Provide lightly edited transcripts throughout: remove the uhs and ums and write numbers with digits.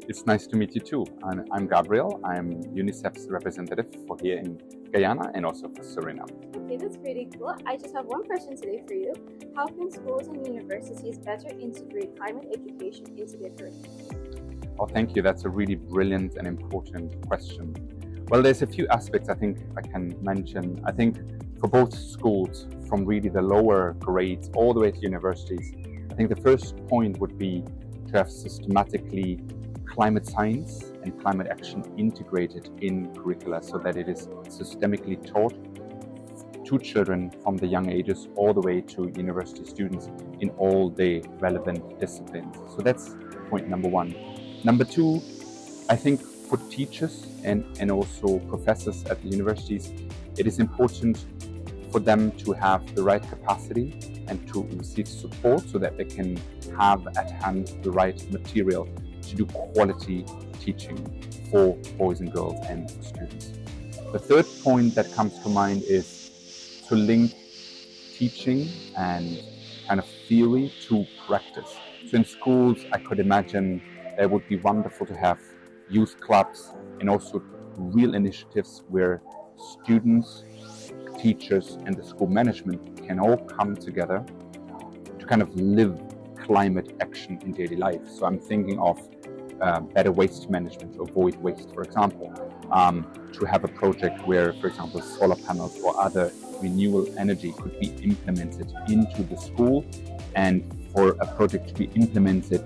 It's nice to meet you too. I'm Gabriel. I'm UNICEF's representative for here in Guyana and also for Suriname. Okay, that's pretty cool. I just have one question today for you. How can schools and universities better integrate climate education into their curriculum? Oh, thank you. That's a really brilliant and important question. Well, there's a few aspects I think I can mention. I think for both schools, from really the lower grades all the way to universities, I think the first point would be to have systematically climate science and climate action integrated in curricula so that it is systemically taught to children from the young ages all the way to university students in all the relevant disciplines. So that's point number one. Number two, I think for teachers and also professors at the universities, it is important for them to have the right capacity and to receive support so that they can have at hand the right material to do quality teaching for boys and girls and for students. The third point that comes to mind is to link teaching and kind of theory to practice. So in schools, I could imagine it would be wonderful to have youth clubs and also real initiatives where students, teachers, and the school management can all come together to kind of live climate action in daily life. So I'm thinking of better waste management, to avoid waste, for example, to have a project where, for example, solar panels or other renewable energy could be implemented into the school, and for a project to be implemented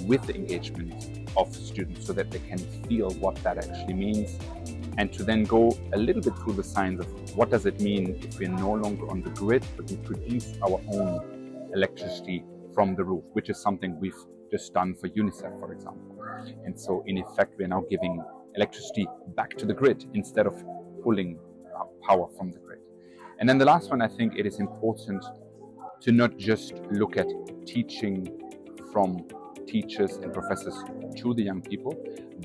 with the engagement of students so that they can feel what that actually means, and to then go a little bit through the science of what does it mean if we're no longer on the grid, but we produce our own electricity from the roof, which is something we've just done for UNICEF, for example. And so in effect, we're now giving electricity back to the grid instead of pulling power from the grid. And then the last one, I think it is important to not just look at teaching from teachers and professors to the young people,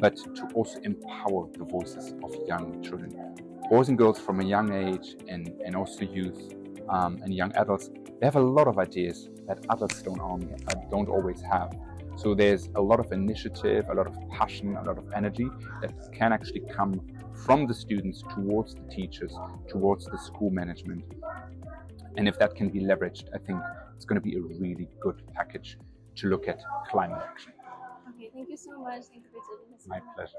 but to also empower the voices of young children. Boys and girls from a young age and also youth and young adults, they have a lot of ideas that adults don't always have. So there's a lot of initiative, a lot of passion, a lot of energy that can actually come from the students towards the teachers, towards the school management. And if that can be leveraged, I think it's going to be a really good package to look at climate action. Okay, thank you so much. Thank you for taking this. My pleasure.